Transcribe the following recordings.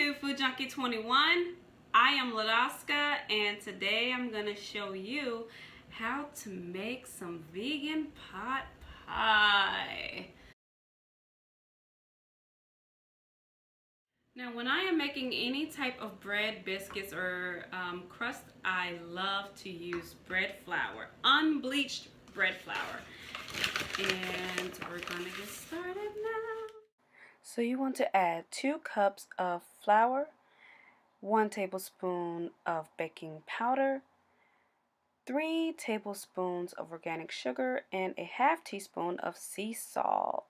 to Food Junkie 21. I am Ladaska, and today I'm going to show you how to make some vegan pot pie. Now, when I am making any type of bread, biscuits, or crust, I love to use bread flour, unbleached bread flour. And we're going to get started now. So you want to add 2 cups of flour, 1 tablespoon of baking powder, 3 tablespoons of organic sugar, and a ½ teaspoon of sea salt.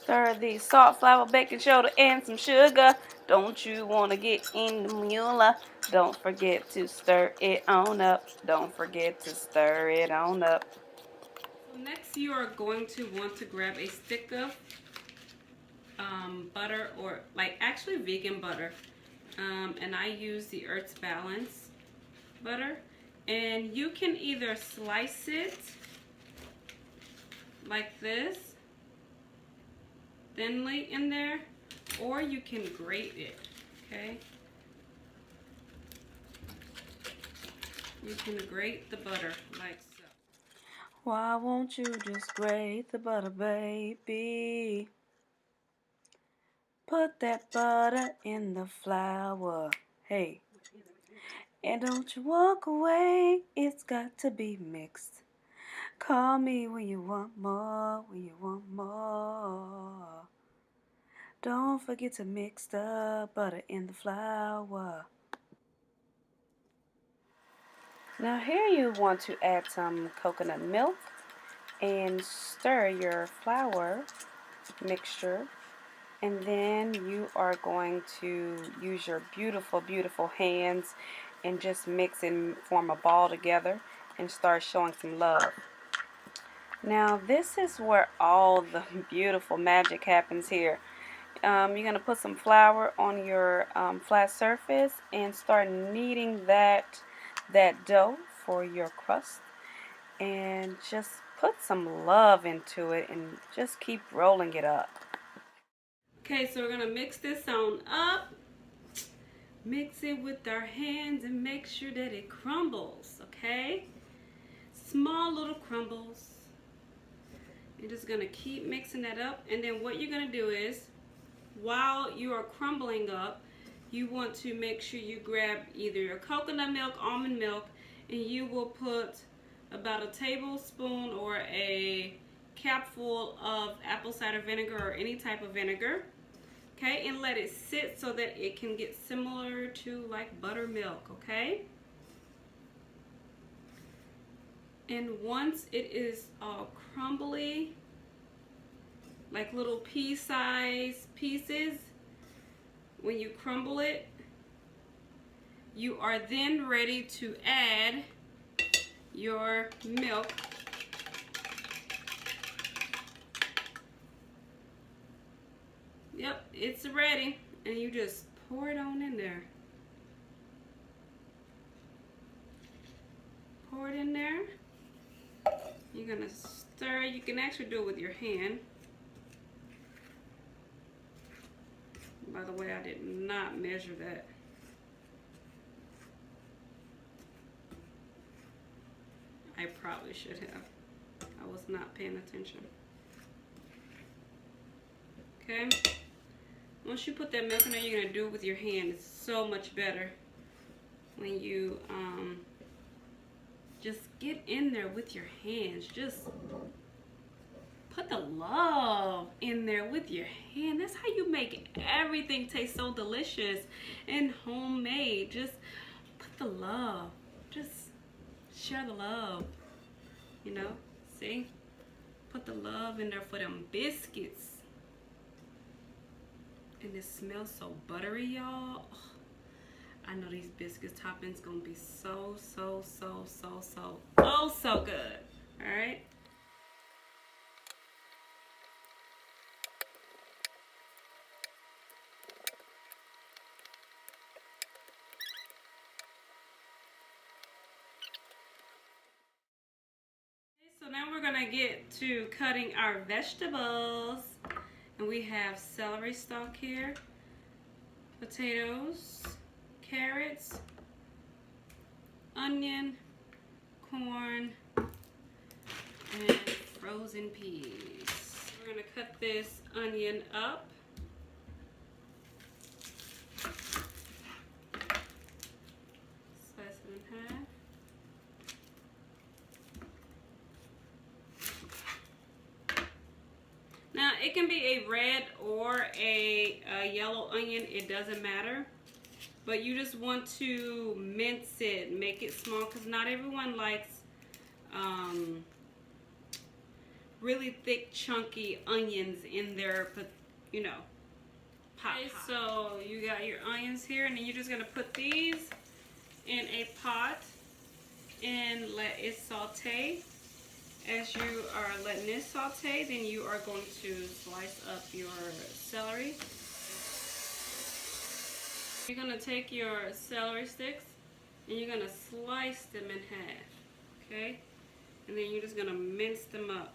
Stir the salt, flour, baking soda, and some sugar. Don't you want to get in the mula? Don't forget to stir it on up. Don't forget to stir it on up. So next you are going to want to grab a stick of butter, or actually vegan butter. And I use the Earth's Balance butter. And you can either slice it like this, thinly in there, or you can grate it, okay? You can grate the butter like so. Why won't you just grate the butter, baby? Put that butter in the flour, hey. And don't you walk away, it's got to be mixed. Call me when you want more, when you want more. Don't forget to mix the butter in the flour. Now here you want to add some coconut milk and stir your flour mixture. And then you are going to use your beautiful, beautiful hands and just mix and form a ball together and start showing some love. Now this is where all the beautiful magic happens here. You're going to put some flour on your flat surface and start kneading that dough for your crust, and just put some love into it and just keep rolling it up. Okay, so we're going to mix this on up. Mix it with our hands and make sure that it crumbles, okay? Small little crumbles. You're just going to keep mixing that up, and then what you're going to do is, while you are crumbling up, you want to make sure you grab either your coconut milk, almond milk, and you will put about a tablespoon or a capful of apple cider vinegar or any type of vinegar. Okay, and let it sit so that it can get similar to like buttermilk, okay? And once it is all crumbly, like little pea-sized pieces, when you crumble it, you are then ready to add your milk. Yep, it's ready, and you just pour it on in there. Pour it in there. You're gonna stir. You can actually do it with your hand. By the way, I did not measure that. I probably should have. I was not paying attention. Okay. Once you put that milk in there, you're gonna do it with your hand. It's so much better when you just get in there with your hands. Just put the love in there with your hand. That's how you make everything taste so delicious and homemade. Just put the love. Just share the love. You know, see? Put the love in there for them biscuits. And it smells so buttery, y'all. I know these biscuit toppings gonna be so good. All right. So now we're gonna get to cutting our vegetables. And we have celery stalk here, potatoes, carrots, onion, corn, and frozen peas. We're going to cut this onion up. Slice it in half. Now it can be a red or a yellow onion, it doesn't matter. But you just want to mince it, make it small, because not everyone likes really thick, chunky onions in their, you know, pot. Okay, so you got your onions here, and then you're just gonna put these in a pot and let it saute. As you are letting it saute, then you are going to slice up your celery. You're going to take your celery sticks and you're going to slice them in half, okay? And then you're just going to mince them up.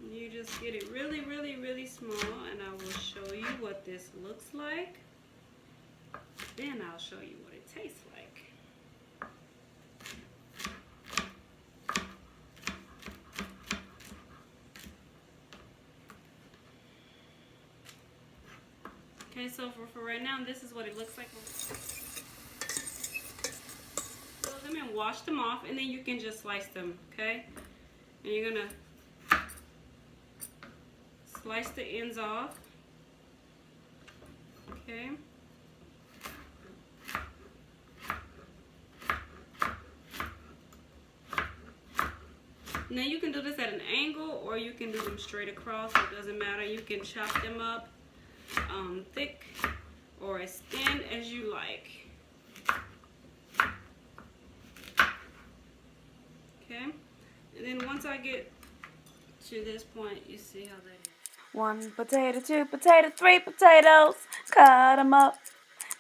You just get it really, really, really small, and I will show you what this looks like. Then I'll show you what it tastes like. Okay, so for right now, this is what it looks like. Put them and wash them off, and then you can just slice them, okay? And you're gonna slice the ends off, okay? Now you can do this at an angle, or you can do them straight across. It doesn't matter. You can chop them up thick or as thin as you like. Okay, and then once I get to this point, you see how that is. 1 potato, 2 potato, 3 potatoes. Cut them up,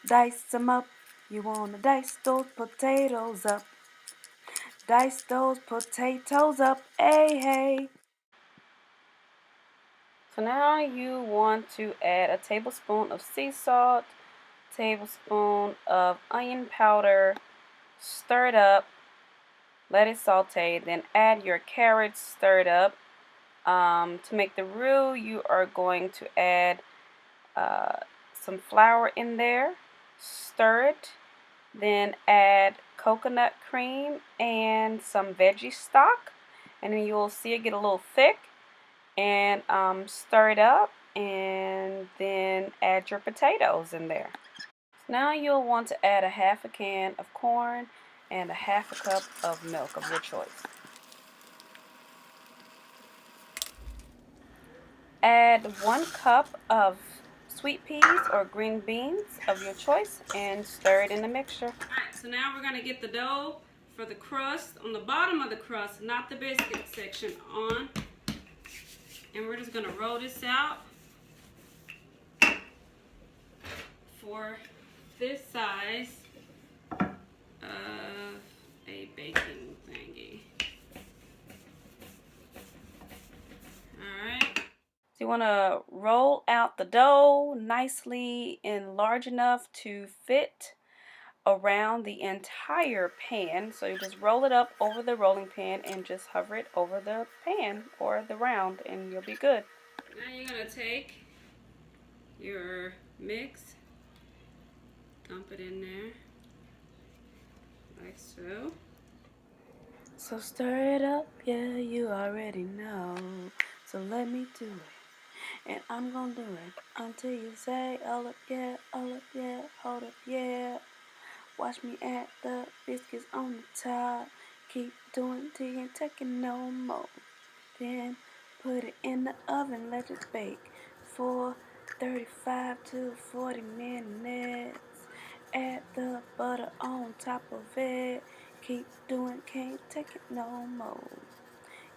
dice them up. You want to dice those potatoes up. Dice those potatoes up, hey, hey. So now you want to add a tablespoon of sea salt, tablespoon of onion powder, stir it up, let it saute, then add your carrots, stir it up. To make the roux, you are going to add some flour in there, stir it, then add coconut cream and some veggie stock, and then you'll see it get a little thick. And stir it up, and then add your potatoes in there. Now you'll want to add a half a can of corn and a half a cup of milk of your choice. Add 1 cup of sweet peas or green beans of your choice and stir it in the mixture. Alright, so now we're going to get the dough for the crust on the bottom of the crust, not the biscuit section, on. And we're just going to roll this out for this size of a baking thingy. Alright. So you want to roll out the dough nicely and large enough to fit around the entire pan. So you just roll it up over the rolling pin and just hover it over the pan or the round, and you'll be good. Now you're going to take your mix, dump it in there like so. So stir it up, yeah, you already know. So let me do it, and I'm gonna do it until you say, all up, yeah, hold up, yeah. Watch me add the biscuits on the top. Keep doing till you ain't taking no more. Then put it in the oven, let it bake for 35 to 40 minutes. Add the butter on top of it. Keep doing, can't take it no more.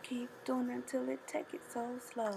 Keep doing until it take it so slow.